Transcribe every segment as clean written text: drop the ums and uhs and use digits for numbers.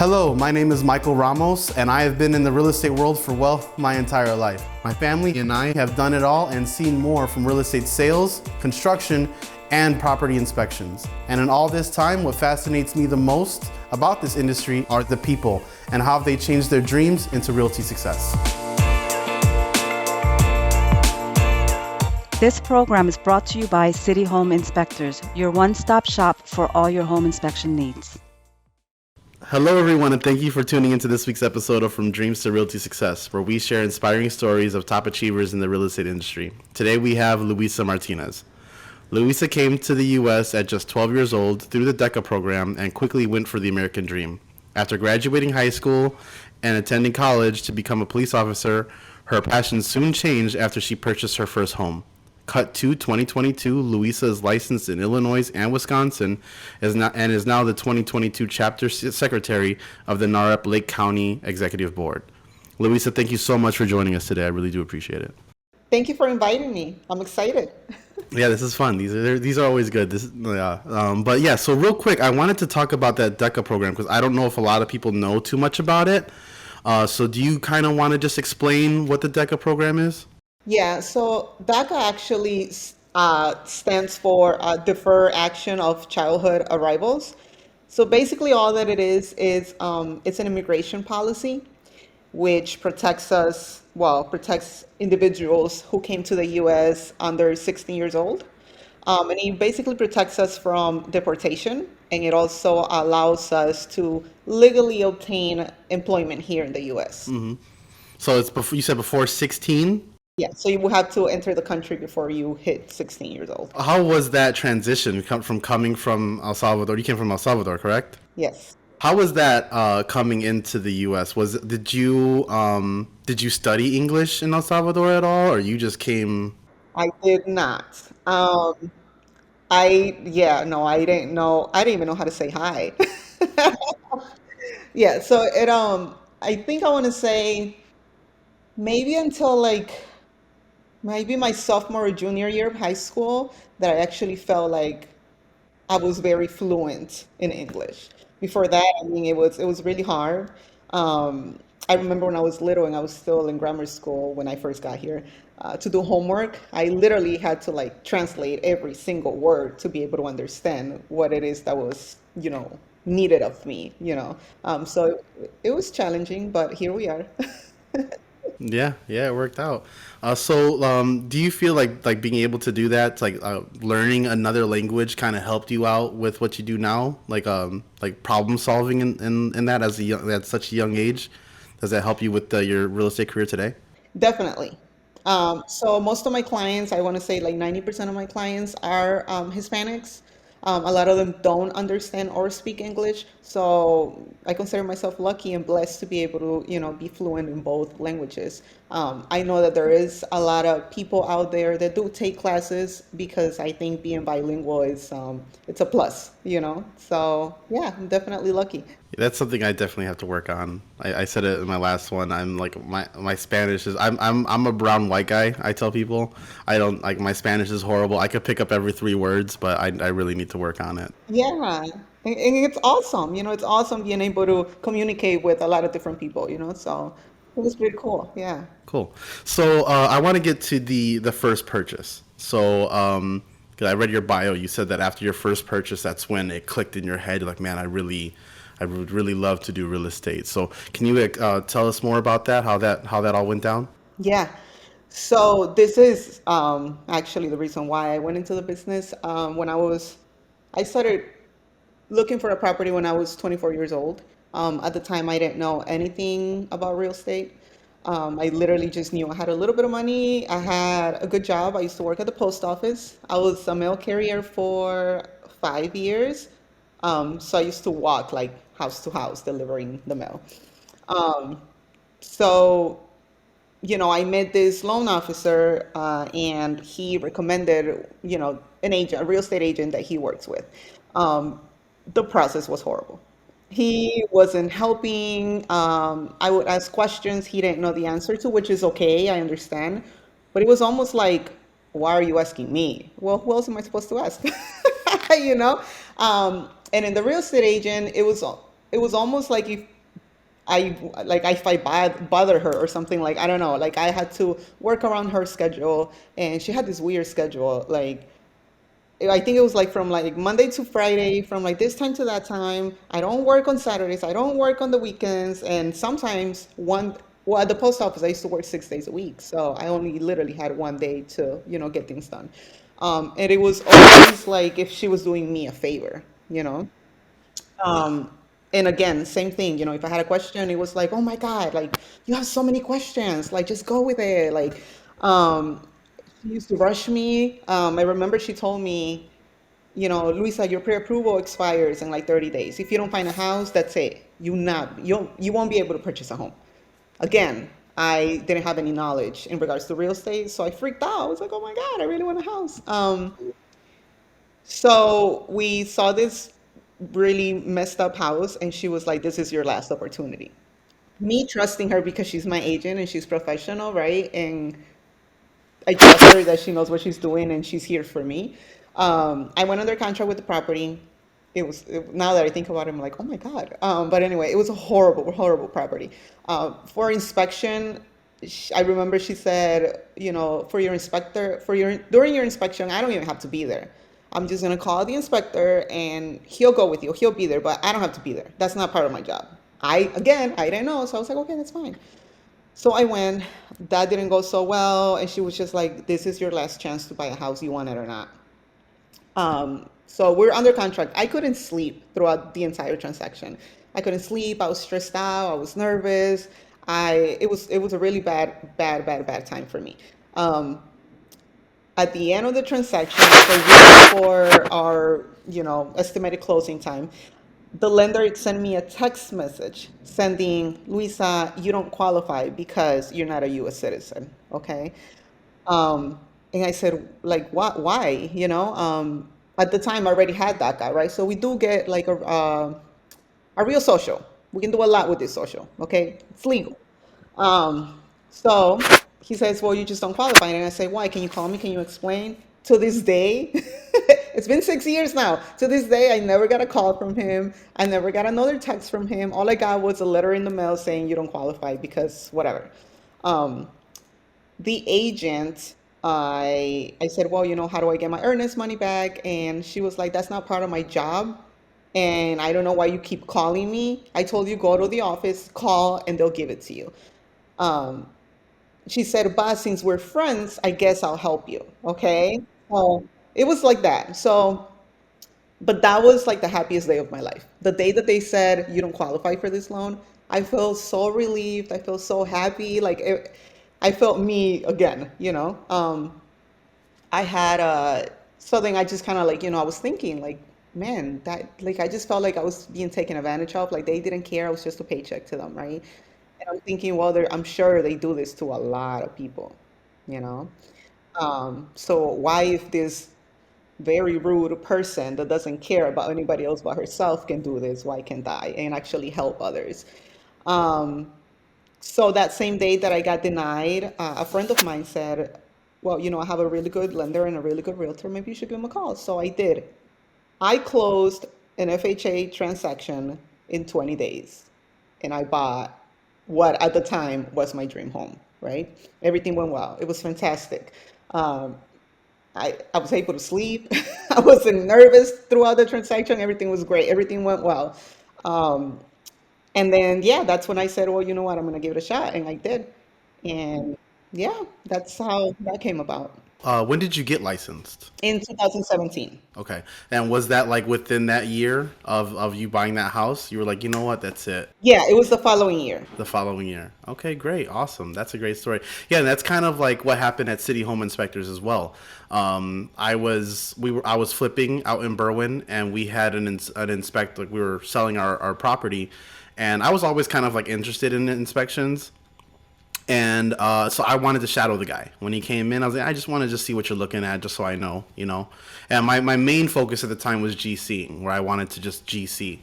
Hello, my name is Michael Ramos, and I have been in the real estate world for, well, my entire life. My family and I have done it all and seen more from real estate sales, construction, and property inspections. And in all this time, what fascinates me the most about this industry are the people and how they changed their dreams into realty success. This program is brought to you by City Home Inspectors, your one-stop shop for all your home inspection needs. Hello, everyone, and thank you for tuning into this week's episode of From Dreams to Realty Success, where we share inspiring stories of top achievers in the real estate industry. Today, we have Luisa Martinez. Luisa came to the U.S. at just 12 years old through the DECA program and quickly went for the American dream. After graduating high school and attending college to become a police officer, her passion soon changed after she purchased her first home. Cut to 2022, Luisa is licensed in Illinois and Wisconsin is now the 2022 chapter secretary of the NAREP Lake County Executive Board. Luisa, thank you so much for joining us today. I really do appreciate it. Thank you for inviting me. I'm excited. Yeah, this is fun. These are always good. So real quick, I wanted to talk about that DECA program because I don't know if a lot of people know too much about it. So do you kind of want to just explain what the DECA program is? Yeah, so DACA actually stands for Defer Action of Childhood Arrivals. So basically, all that it is it's an immigration policy which protects individuals who came to the U.S. under 16 years old. And it basically protects us from deportation, and it also allows us to legally obtain employment here in the U.S. So it's before, you said before 16? Yeah, so you will have to enter the country before you hit 16 years old. How was that transition from coming from El Salvador? You came from El Salvador, correct? Yes. How was that coming into the U.S.? Did you study English in El Salvador at all, or you just came? I did not. I didn't know. I didn't even know how to say hi. Yeah, so I think I want to say maybe until like maybe my sophomore or junior year of high school that I actually felt like I was very fluent in English. Before that, I mean, it was really hard. I remember when I was little and I was still in grammar school when I first got here. To do homework, I literally had to like translate every single word to be able to understand what it is that was, needed of me. So it was challenging, but here we are. Yeah, it worked out. Do you feel like being able to do that, learning another language, kind of helped you out with what you do now, like problem solving in that at such a young age? Does that help you with your real estate career today? Definitely. So most of my clients, I want to say like 90% of my clients are Hispanics. A lot of them don't understand or speak English. So I consider myself lucky and blessed to be able to, be fluent in both languages. I know that there is a lot of people out there that do take classes because I think being bilingual is, it's a plus. So yeah, I'm definitely lucky. That's something I definitely have to work on. I said it in my last one. I'm like my Spanish is I'm a brown white guy. I tell people I don't like my Spanish is horrible. I could pick up every 3 words, but I really need to work on it. Yeah. And it's awesome. It's awesome being able to communicate with a lot of different people. So it was pretty cool. Yeah. Cool. So I want to get to the first purchase. So 'cause I read your bio. You said that after your first purchase, that's when it clicked in your head. You're like, man, I would really love to do real estate. So can you tell us more about that? How that all went down? Yeah. So this is actually the reason why I went into the business. I started looking for a property when I was 24 years old. At the time, I didn't know anything about real estate. I literally just knew I had a little bit of money. I had a good job. I used to work at the post office. I was a mail carrier for 5 years. So I used to walk like house to house delivering the mail. Um, so I met this loan officer, and he recommended, an agent, a real estate agent that he works with. Um, the process was horrible. He wasn't helping. I would ask questions he didn't know the answer to, which is okay, I understand. But it was almost like, why are you asking me? Well, who else am I supposed to ask? you know? And in the real estate agent, it was almost like if if I bother her or something, like I don't know, like I had to work around her schedule, and she had this weird schedule. Like I think it was like from like Monday to Friday, from like this time to that time. I don't work on Saturdays. I don't work on the weekends, and sometimes one. Well, at the post office, I used to work 6 days a week, so I only literally had one day to, get things done. And it was always like if she was doing me a favor, you know. Um, and again, same thing, if I had a question, it was like, oh my God, like you have so many questions, like just go with it. Like, um, she used to rush me. I remember she told me, Luisa, your pre-approval expires in like 30 days. If you don't find a house, that's it. You won't be able to purchase a home. Again, I didn't have any knowledge in regards to real estate, so I freaked out. I was like, oh my God, I really want a house. So we saw this really messed up house, and she was like, this is your last opportunity. Me trusting her because she's my agent and she's professional, right? And I trust her that she knows what she's doing and she's here for me. I went under contract with the property. Now that I think about it, I'm like, oh my God. But anyway, it was a horrible, horrible property. For inspection, I remember she said, for your inspector, during your inspection, I don't even have to be there. I'm just gonna call the inspector and he'll go with you. He'll be there, but I don't have to be there. That's not part of my job. I didn't know, so I was like, okay, that's fine. So I went. That didn't go so well, and she was just like, "This is your last chance to buy a house, you want it or not." So we're under contract. I couldn't sleep throughout the entire transaction. I couldn't sleep. I was stressed out. I was nervous. It was a really bad, bad, bad, bad time for me. Um, at the end of the transaction, like a week before our, estimated closing time, the lender sent me a text message sending, Luisa, you don't qualify because you're not a U.S. citizen. Okay. And I said, like, what? Why? At the time, I already had that guy, right? So we do get like a real social. We can do a lot with this social. Okay, it's legal. So he says, well, you just don't qualify. And I say, why? Can you call me? Can you explain? To this day, it's been 6 years now. To this day, I never got a call from him. I never got another text from him. All I got was a letter in the mail saying you don't qualify because whatever. Um, the agent, I said, well, how do I get my earnest money back? And she was like, that's not part of my job. And I don't know why you keep calling me. I told you go to the office, call, and they'll give it to you. Um, she said, but since we're friends, I guess I'll help you. Okay. So it was like that. So, but that was like the happiest day of my life. The day that they said, you don't qualify for this loan, I felt so relieved. I felt so happy. I felt me again. I had so then I just kind of like, I was thinking like, man, that like I just felt like I was being taken advantage of. Like they didn't care. I was just a paycheck to them, right? And I'm thinking, well, I'm sure they do this to a lot of people, you know? So why if this very rude person that doesn't care about anybody else but herself can do this, why can't I and actually help others? Um, so that same day that I got denied, a friend of mine said, well, I have a really good lender and a really good realtor. Maybe you should give him a call. So I did. I closed an FHA transaction in 20 days and I bought what at the time was my dream home, right? Everything went well. It was fantastic. Um, I was able to sleep. I wasn't nervous throughout the transaction. Everything was great. Everything went well. Um, and then, yeah, that's when I said, well, you know what? I'm going to give it a shot. And I did. And yeah, that's how that came about When did you get licensed? in 2017. Okay. And was that like within that year of you buying that house? You were like, you know what, that's it. Yeah, it was the following year. The following year. Okay, great. Awesome. That's a great story. Yeah, and that's kind of like what happened at City Home Inspectors as well. I was flipping out in Berwyn and we had an inspect, like we were selling our property and I was always kind of like interested in inspections. And so I wanted to shadow the guy. When he came in, I was like, I just want to just see what you're looking at, just so I know. And my main focus at the time was GC, where I wanted to just GC.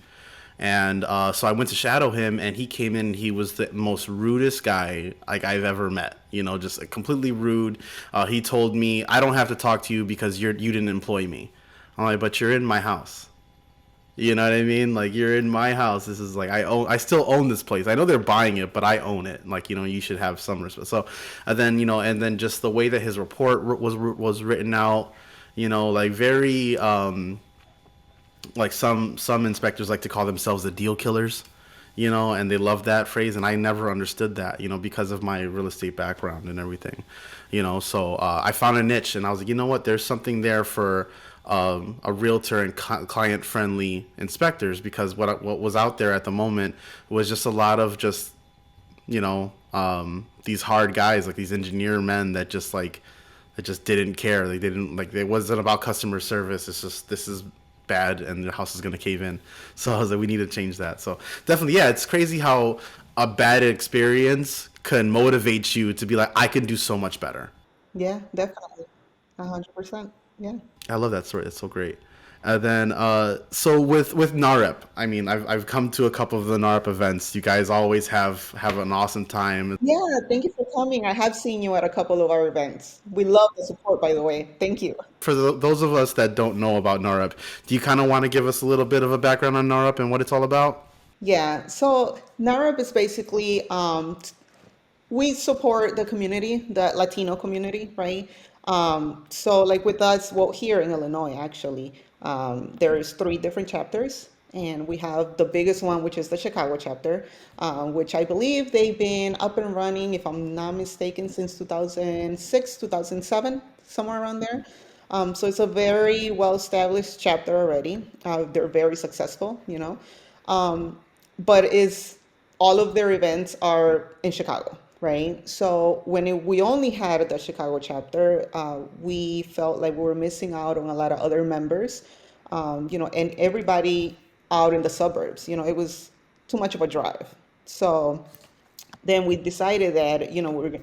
And so I went to shadow him, and he came in. He was the most rudest guy like I've ever met. Just completely rude. He told me, I don't have to talk to you because you didn't employ me. I'm like, but you're in my house. You know what I mean? Like you're in my house. This is like I still own this place. I know they're buying it, but I own it. Like you should have some respect. So, and then and then just the way that his report was written out, like very like some inspectors like to call themselves the deal killers, and they love that phrase, and I never understood that, because of my real estate background and everything, So I found a niche, and I was like, you know what, there's something there for a realtor and client friendly inspectors, because what was out there at the moment was just a lot of just these hard guys, like these engineer men that just like that just didn't care. They didn't like it wasn't about customer service. It's just this is bad and the house is gonna cave in. So I was like, we need to change that. So definitely, yeah, it's crazy how a bad experience can motivate you to be like, I can do so much better. Yeah, definitely. 100%. Yeah. I love that story. That's so great. And then, so with NAREP, I mean, I've come to a couple of the NAREP events. You guys always have an awesome time. Yeah, thank you for coming. I have seen you at a couple of our events. We love the support, by the way. Thank you. For those of us that don't know about NAREP, do you kind of want to give us a little bit of a background on NAREP and what it's all about? Yeah, so NARAB is basically we support the community, the Latino community, right? So like with us, well, here in Illinois, actually, there's three different chapters, and we have the biggest one, which is the Chicago chapter, which I believe they've been up and running, if I'm not mistaken, since 2006, 2007, somewhere around there. So it's a very well-established chapter already. They're very successful, but is all of their events are in Chicago, right? So we only had the Chicago chapter, we felt like we were missing out on a lot of other members, and everybody out in the suburbs. It was too much of a drive. So then we decided that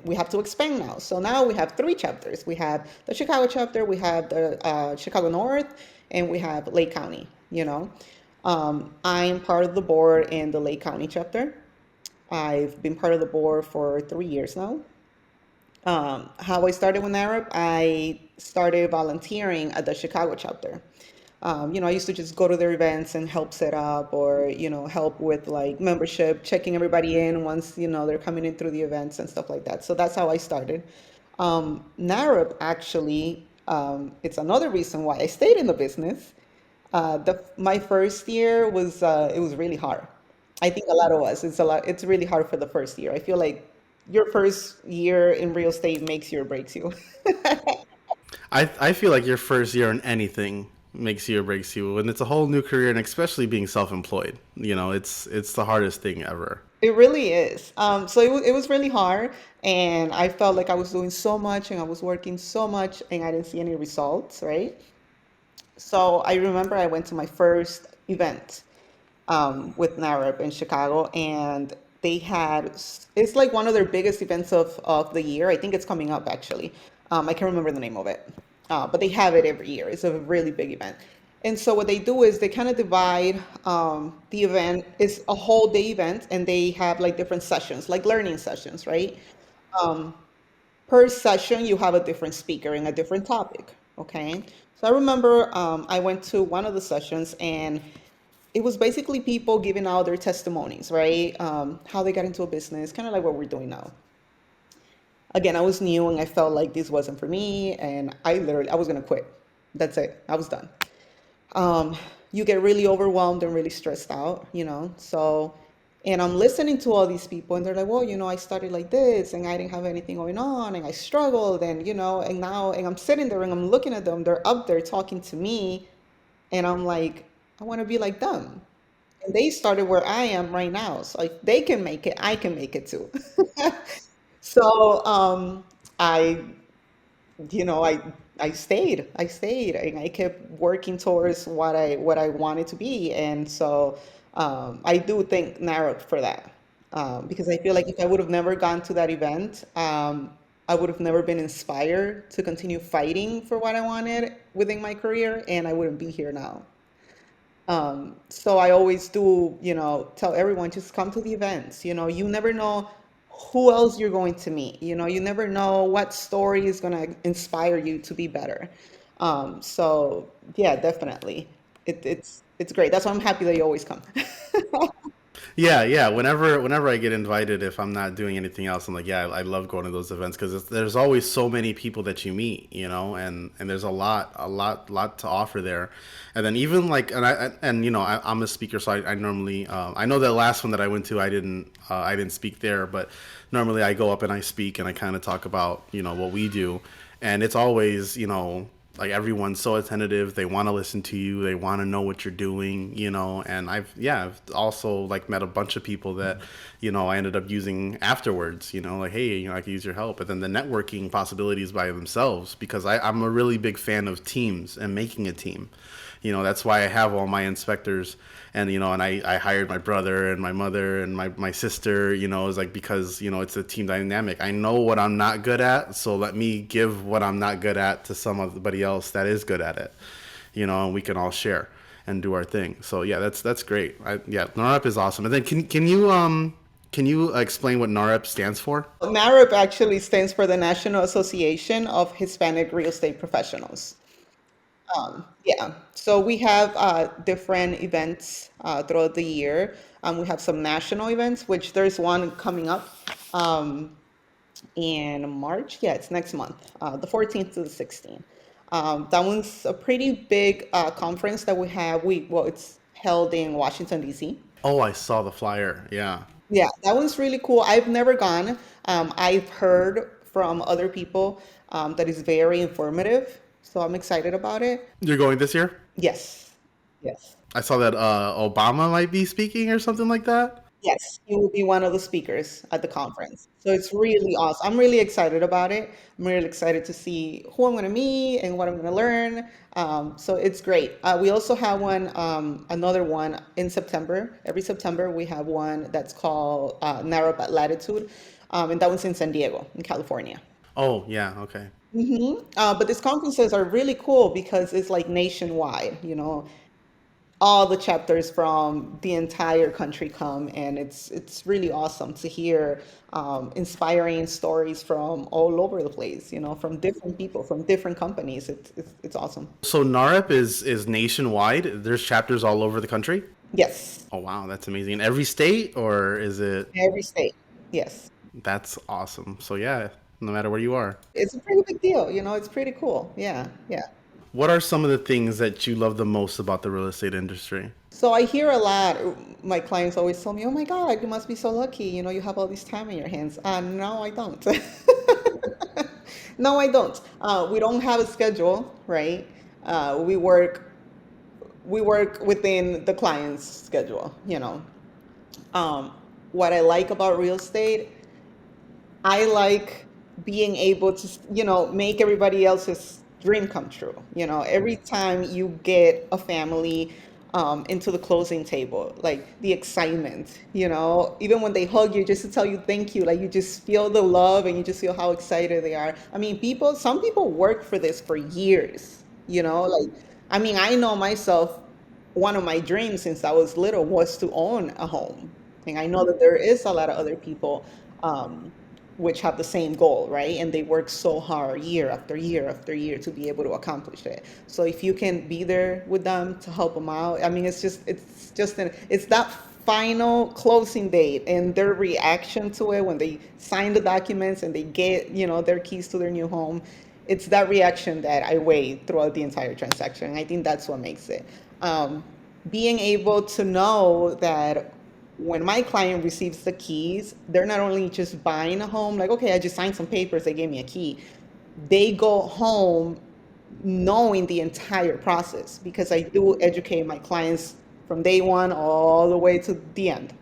we have to expand now. So now we have three chapters. We have the Chicago chapter, we have the Chicago North, and we have Lake County. I'm part of the board in the Lake County chapter. I've been part of the board for 3 years now. How I started with Arab, I started volunteering at the Chicago chapter. I used to just go to their events and help set up, or help with like membership, checking everybody in once they're coming in through the events and stuff like that. So that's how I started. NARAB actually, it's another reason why I stayed in the business. My first year was it was really hard. I think a lot of us, it's really hard for the first year. I feel like your first year in real estate makes you or breaks you. I feel like your first year in anything makes you or breaks you, and it's a whole new career, and especially being self-employed. It's the hardest thing ever. It really is. So it was really hard, and I felt like I was doing so much and I was working so much and I didn't see any results, right? So I remember I went to my first event with NAREP in Chicago, and they had it's like one of their biggest events of the year. I think it's coming up actually. I can't remember the name of it, but they have it every year. It's a really big event. And so what they do is they kind of divide the event. It's a whole day event, and they have like different sessions, like learning sessions, right? Per session, you have a different speaker and a different topic. Okay. So I remember I went to one of the sessions, and it was basically people giving out their testimonies, right? How they got into a business, kind of like what we're doing now. Again, I was new and I felt like this wasn't for me, and I was gonna quit. That's it. I was done. You get really overwhelmed and really stressed out, So, and I'm listening to all these people, and they're like, well, I started like this, and I didn't have anything going on, and I struggled, and and now, and I'm sitting there and I'm looking at them. They're up there talking to me, and I'm like, I want to be like them. And they started where I am right now. So if they can make it, I can make it too. So I, I stayed. I stayed, and I kept working towards what I wanted to be. And so I do thank Nara for that, because I feel like if I would have never gone to that event, I would have never been inspired to continue fighting for what I wanted within my career, and I wouldn't be here now. So I always do, tell everyone, just come to the events. You never know who else you're going to meet. You never know what story is going to inspire you to be better. So yeah, definitely. It's it's great. That's why I'm happy that you always come. Yeah, yeah. Whenever I get invited, if I'm not doing anything else, I'm like, yeah, I love going to those events because there's always so many people that you meet, and there's a lot to offer there. And then even like, I'm a speaker, so I normally, I know the last one that I went to, I didn't speak there, but normally I go up and I speak and I kind of talk about, what we do, and it's always, like everyone's so attentive, they want to listen to you, they want to know what you're doing, and I've also like met a bunch of people that I ended up using afterwards, like, hey, I could use your help. And then the networking possibilities by themselves, because I'm a really big fan of teams and making a team. That's why I have all my inspectors, and I hired my brother and my mother and my sister. Is like, because it's a team dynamic. I know what I'm not good at, so let me give what I'm not good at to somebody else that is good at it. And we can all share and do our thing. So yeah, that's great. Yeah, NAREP is awesome. And then can you explain what NAREP stands for? NAREP actually stands for the National Association of Hispanic Real Estate Professionals. Yeah, so we have different events throughout the year. We have some national events, which there's one coming up in March. Yeah, it's next month, the 14th to the 16th. That one's a pretty big conference that we have. Well, it's held in Washington, D.C. Oh, I saw the flyer. Yeah. Yeah, that one's really cool. I've never gone. I've heard from other people that it's very informative, so I'm excited about it. You're going this year? Yes, yes, I saw that Obama might be speaking or something like that. yes. He will be one of the speakers at the conference. So it's really awesome. I'm really excited about it. I'm really excited to see who I'm going to meet and what I'm going to learn. So it's great. We also have another one in September. Every September, we have one that's called Narrow at Latitude. And that one's in San Diego, in California. Oh, yeah, okay. But these conferences are really cool because it's like nationwide, all the chapters from the entire country come, and it's really awesome to hear inspiring stories from all over the place, from different people, from different companies. It's awesome. So NAREP is nationwide. There's chapters all over the country. Yes, Oh wow, that's amazing. In every state, or is it? every state. Yes, That's awesome. So yeah, no matter where you are. it's a pretty big deal. It's pretty cool. Yeah, yeah. What are some of the things that you love the most about the real estate industry? So I hear a lot. My clients always tell me, "Oh my God, you must be so lucky. You have all this time in your hands." No, I don't. No, I don't. We don't have a schedule, right? We work within the client's schedule. Um, what I like about real estate, I like being able to, make everybody else's dream come true. Every time you get a family into the closing table, like the excitement, even when they hug you just to tell you thank you, like you just feel the love and you just feel how excited they are. I mean, some people work for this for years, like, I mean, I know myself, one of my dreams since I was little was to own a home. And I know that there is a lot of other people um, which have the same goal, right? And they work so hard year after year after year to be able to accomplish it. So if you can be there with them to help them out, I mean, it's that final closing date and their reaction to it when they sign the documents and they get, their keys to their new home. It's that reaction that I weigh throughout the entire transaction. And I think that's what makes it. Um, Being able to know that when my client receives the keys, they're not only just buying a home, like, okay, I just signed some papers, they gave me a key. They go home knowing the entire process because I do educate my clients from day one all the way to the end.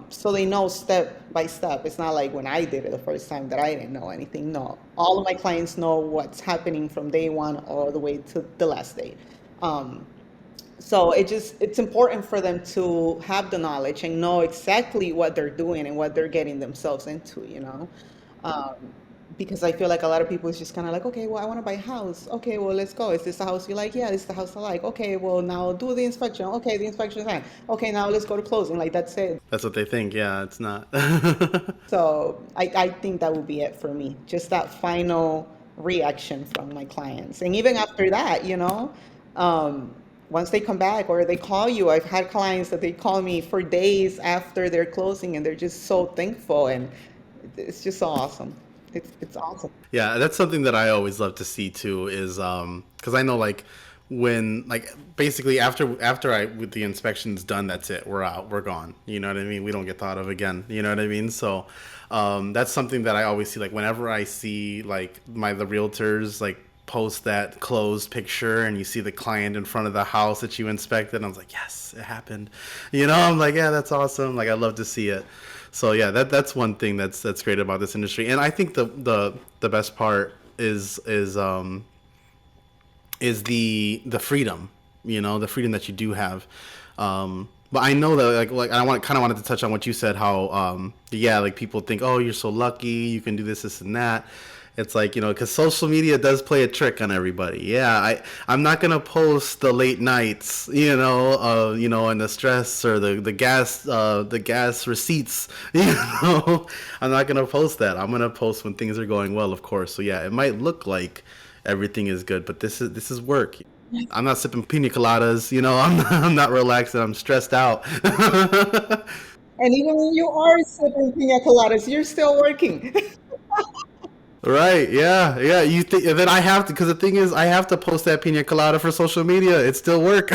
So they know step by step. It's not like when I did it the first time that I didn't know anything. No, all of my clients know what's happening from day one all the way to the last day. Um, so it's important for them to have the knowledge and know exactly what they're doing and what they're getting themselves into. Um, because I feel like a lot of people is just kind of like, okay, well, I want to buy a house. Okay, well, let's go. Is this the house you like? Yeah, this is the house I like. Okay, well, now do the inspection. Okay, the inspection's fine. Okay, now let's go to closing. Like, that's it. That's what they think. Yeah, it's not. So I think that would be it for me. Just that final reaction from my clients. And even after that, um, once they come back or they call you, I've had clients that they call me for days after they're closing and they're just so thankful, and it's just so awesome. It's awesome. Yeah, that's something that I always love to see too. Is because I know like when like basically after I with the inspections done, that's it. We're out. We're gone. You know what I mean? We don't get thought of again. You know what I mean? So that's something that I always see. Like whenever I see like the realtors like post that closed picture and you see the client in front of the house that you inspected, I was like, yes, it happened. You know, I'm like, yeah, that's awesome. Like I love to see it. So yeah, that's one thing that's great about this industry, and I think the best part is the freedom, you know, the freedom that you do have. But I know that like I want kind of wanted to touch on what you said, how yeah, like people think, oh, you're so lucky, you can do this and that. It's like, you know, because social media does play a trick on everybody. Yeah, I'm not gonna post the late nights, you know, and the stress or the gas receipts. You know, I'm not gonna post that. I'm gonna post when things are going well, of course. So yeah, it might look like everything is good, but this is work. I'm not sipping pina coladas. You know, I'm not relaxed and I'm stressed out. And even when you are sipping pina coladas, you're still working. Right? Yeah, yeah. You think and then I have to because the thing is I have to post that pina colada for social media. It's still work.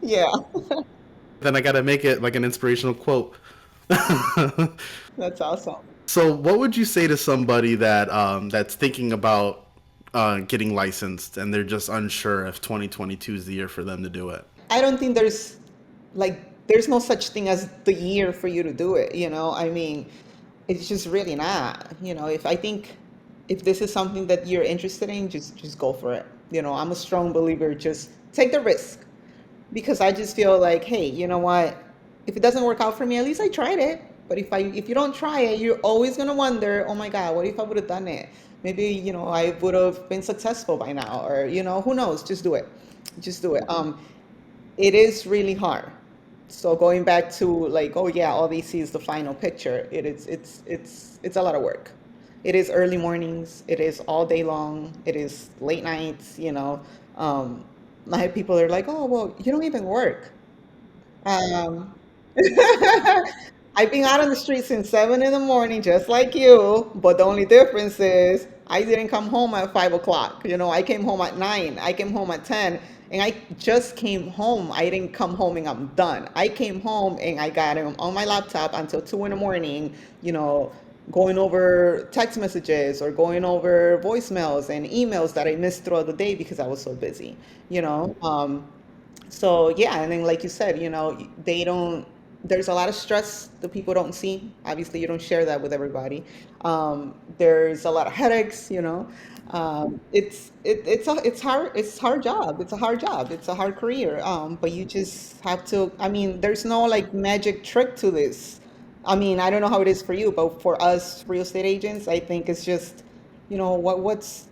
Yeah, Then I got to make it like an inspirational quote. that's awesome. So, what would you say to somebody that that's thinking about getting licensed and they're just unsure if 2022 is the year for them to do it? I don't think there's no such thing as the year for you to do it, you know? I mean, it's just really not. You know, if I think if this is something that you're interested in, just go for it. You know, I'm a strong believer, just take the risk because I just feel like, hey, you know what? If it doesn't work out for me, at least I tried it. But if you don't try it, you're always gonna wonder, oh my God, what if I would have done it? Maybe, you know, I would have been successful by now, or you know, who knows? Just do it. Just do it. It is really hard. So going back to like, oh yeah, all they see is the final picture. It's a lot of work. It is early mornings. It is all day long. It is late nights. You know, um, I have people that are like, oh well, you don't even work. Um, I've been out on the street since 7 in the morning, just like you. But the only difference is I didn't come home at 5 o'clock. You know, I came home at 9. I came home at 10, and I just came home. I didn't come home and I'm done. I came home and I got him on my laptop until 2 in the morning. You know, going over text messages or going over voicemails and emails that I missed throughout the day because I was so busy. You know, so yeah, and then like you said, you know, they don't. There's a lot of stress that people don't see. Obviously, you don't share that with everybody. There's a lot of headaches. You know, it's hard. It's hard job. It's a hard job. It's a hard career. But you just have to. I mean, there's no like magic trick to this. I mean, I don't know how it is for you, but for us real estate agents, I think it's just, you know, what's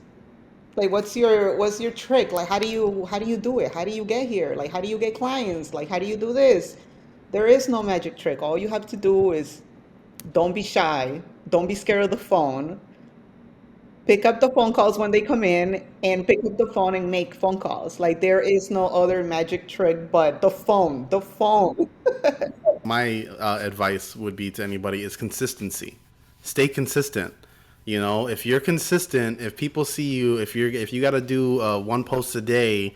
like what's your trick? Like how do you do it? How do you get here? Like how do you get clients? Like how do you do this? There is no magic trick. All you have to do is don't be shy, don't be scared of the phone. Pick up the phone calls when they come in and pick up the phone and make phone calls. Like there is no other magic trick but the phone. The phone. My advice would be to anybody is consistency. Stay consistent. You know, if you're consistent, if people see you, if you got to do one post a day,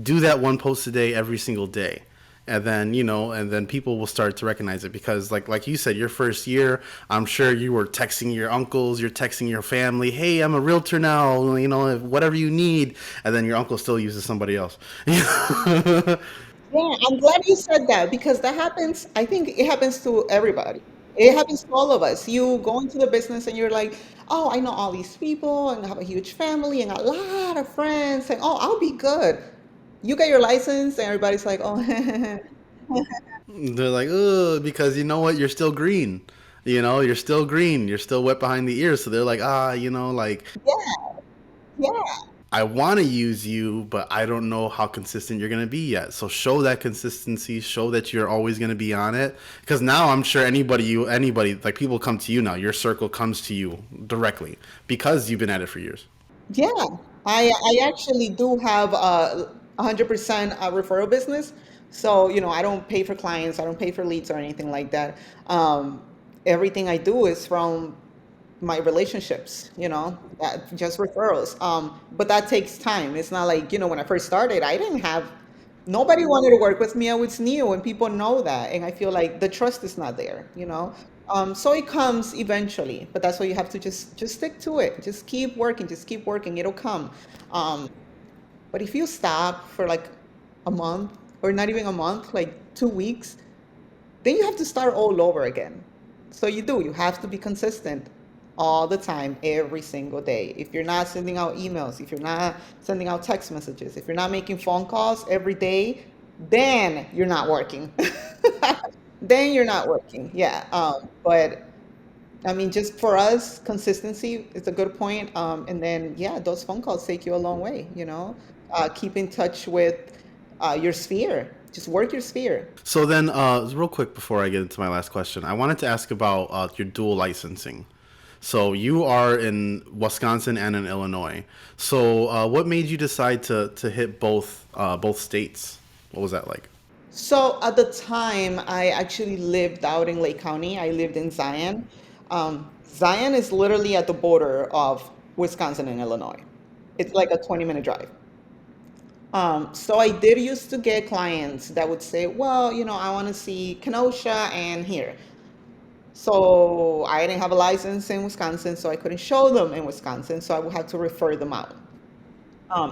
do that one post a day every single day. And then, you know, and then people will start to recognize it because like you said, your first year, I'm sure you were texting your uncles, you're texting your family, hey, I'm a realtor now, you know, whatever you need. And then your uncle still uses somebody else. Yeah, I'm glad you said that because that happens. I think it happens to everybody. It happens to all of us. You go into the business and you're like, oh, I know all these people and I have a huge family and a lot of friends, and oh, I'll be good. You get your license and everybody's like, oh, They're like, oh, because you know what? You're still green. You know, you're still green. You're still wet behind the ears. So they're like, you know, like, yeah, yeah. I want to use you, but I don't know how consistent you're going to be yet. So show that consistency. Show that you're always going to be on it. Because now I'm sure anybody, like people come to you now. Your circle comes to you directly because you've been at it for years. Yeah. I actually do have a 100% referral business. So, I don't pay for clients, I don't pay for leads or anything like that. Um, Everything I do is from my relationships, that just referrals. But that takes time. It's not like, when I first started, I didn't have, nobody wanted to work with me. I was new and people know that. And I feel like the trust is not there. So it comes eventually, but that's why you have to just stick to it. Just keep working. It'll come. Um, but if you stop for like a month or not even a month, like 2 weeks, then you have to start all over again. So you have to be consistent all the time, every single day. If you're not sending out emails, if you're not sending out text messages, if you're not making phone calls every day, then you're not working. Then you're not working. Yeah. But I mean, just for us, consistency is a good point. And then, yeah, those phone calls take you a long way. Keep in touch with your sphere. Just work your sphere. So then, real quick before I get into my last question, I wanted to ask about your dual licensing. So you are in Wisconsin and in Illinois. So what made you decide to hit both states? What was that like? So at the time, I actually lived out in Lake County. I lived in Zion. Zion is literally at the border of Wisconsin and Illinois. It's like a 20-minute drive. So I did used to get clients that would say, well, I want to see Kenosha and here. So I didn't have a license in Wisconsin, so I couldn't show them in Wisconsin, so I would have to refer them out.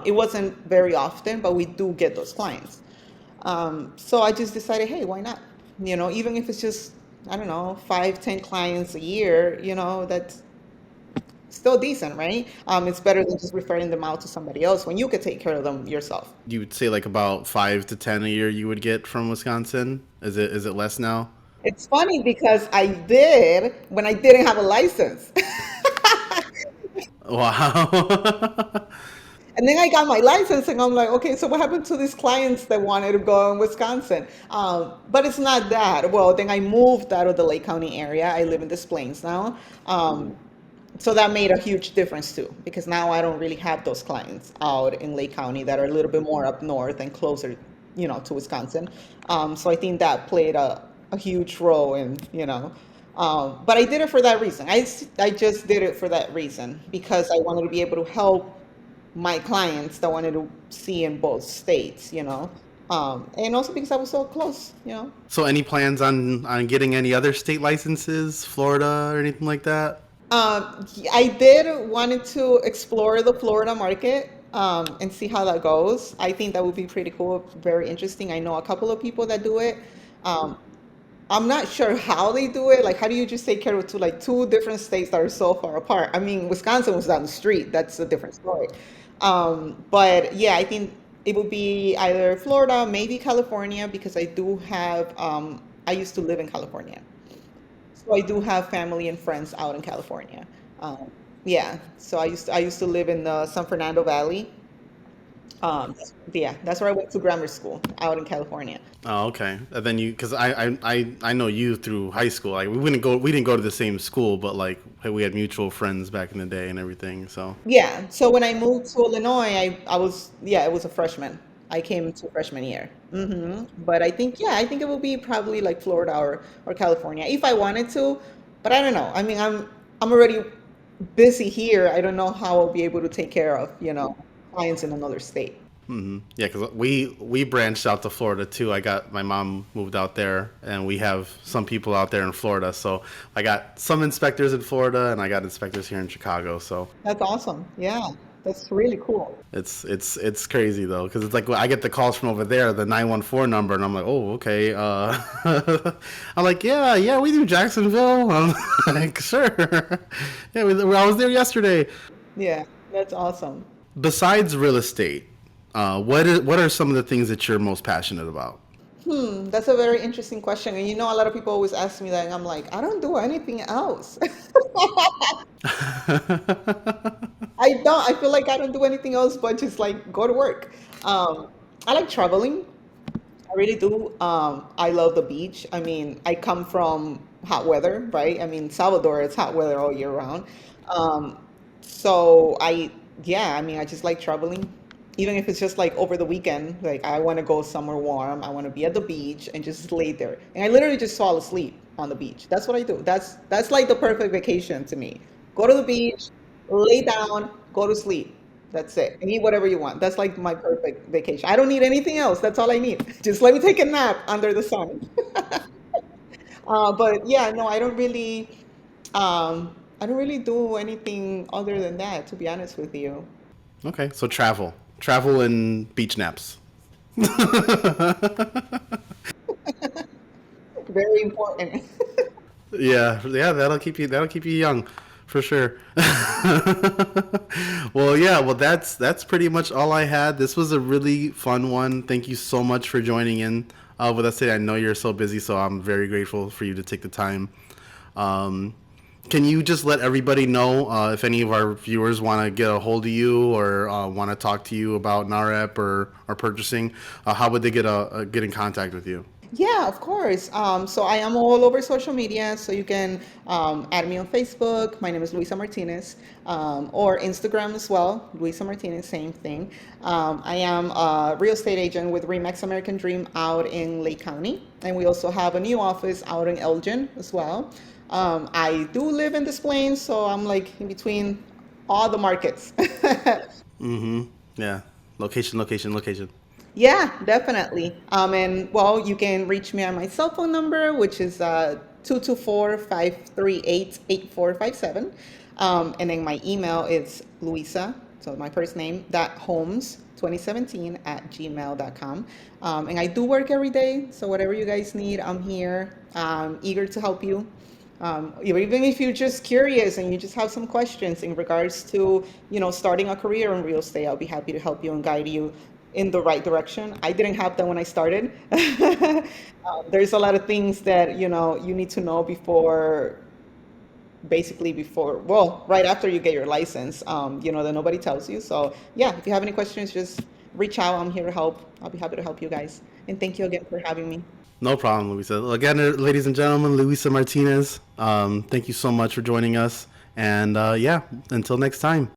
It wasn't very often, but we do get those clients. So I just decided, hey, why not? Even if it's just, I don't know, 5, 10 clients a year, that's still decent, right? It's better than just referring them out to somebody else when you could take care of them yourself. You would say like about 5 to 10 a year you would get from Wisconsin. Is it less now? It's funny because I did when I didn't have a license. Wow. And then I got my license, and I'm like, okay, so what happened to these clients that wanted to go in Wisconsin? But it's not that. Well, then I moved out of the Lake County area. I live in Des Plaines now. So that made a huge difference too, because now I don't really have those clients out in Lake County that are a little bit more up north and closer, to Wisconsin. So I think that played a huge role but I did it for that reason. I just did it for that reason because I wanted to be able to help my clients that wanted to see in both states. And also because I was so close. So any plans on getting any other state licenses, Florida or anything like that? I did wanted to explore the Florida market and see how that goes. I think that would be pretty cool, very interesting. I know a couple of people that do it. Um, I'm not sure how they do it. Like, how do you just take care of two different states that are so far apart? I mean, Wisconsin was down the street. That's a different story. But yeah, I think it would be either Florida, maybe California, because I used to live in California. So I do have family and friends out in California. Um, yeah, so I used to live in the San Fernando Valley. Um, yeah, that's where I went to grammar school out in California. Oh, okay. And then because I know you through high school. Like we didn't go to the same school, but like hey, we had mutual friends back in the day and everything. So Yeah, so when I moved to Illinois, I was, yeah, it was a freshman. I came to freshman year. But I think it will be probably like Florida or California if I wanted to, but I don't know. I mean, I'm already busy here. I don't know how I'll be able to take care of, clients in another state. yeah, because we branched out to Florida too. I got my mom moved out there, and we have some people out there in Florida. So I got some inspectors in Florida, and I got inspectors here in Chicago. So That's awesome. Yeah, that's really cool. it's crazy though, because it's like I get the calls from over there, the 914 number, and I'm like, oh, okay. I'm like, yeah, we do Jacksonville. I'm like, sure. Yeah, I was there yesterday. Yeah, that's awesome. Besides real estate, what are some of the things that you're most passionate about? That's a very interesting question. And a lot of people always ask me that, and I'm like, I don't do anything else. I don't. I feel like I don't do anything else but just like go to work. I like traveling. I really do. I love the beach. I mean, I come from hot weather, right? I mean, Salvador, it's hot weather all year round. Um, so I Yeah, I mean, I just like traveling. Even if it's just like over the weekend, like I want to go somewhere warm. I want to be at the beach and just lay there. And I literally just fall asleep on the beach. That's what I do. That's like the perfect vacation to me. Go to the beach, lay down, go to sleep. That's it. And eat whatever you want. That's like my perfect vacation. I don't need anything else. That's all I need. Just let me take a nap under the sun. But yeah, no, I don't really do anything other than that, to be honest with you. Okay, so travel and beach naps. Very important. Yeah, that'll keep you young, for sure. Well, yeah, well that's pretty much all I had. This was a really fun one. Thank you so much for joining in with us today. I know you're so busy, so I'm very grateful for you to take the time. Um, can you just let everybody know if any of our viewers want to get a hold of you or want to talk to you about NAREP or purchasing? How would they get in contact with you? Yeah, of course. So I am all over social media, so you can add me on Facebook. My name is Luisa Martinez, or Instagram as well. Luisa Martinez, same thing. I am a real estate agent with Remax American Dream out in Lake County, and we also have a new office out in Elgin as well. I do live in Des Plaines, so I'm like in between all the markets. Mm-hmm. Yeah. Location, location, location. Yeah, definitely. And well, you can reach me on my cell phone number, which is 224-538-8457. And then my email is Luisa, so my first name, that Holmes 2017 at gmail.com. And I do work every day, so whatever you guys need, I'm here, eager to help you. Even if you're just curious and you just have some questions in regards to, starting a career in real estate, I'll be happy to help you and guide you in the right direction. I didn't have that when I started. There's a lot of things that, you need to know well, right after you get your license, that nobody tells you. So yeah, if you have any questions, just reach out. I'm here to help. I'll be happy to help you guys. And thank you again for having me. No problem, Luisa. Again, ladies and gentlemen, Luisa Martinez. Thank you so much for joining us. And yeah, until next time.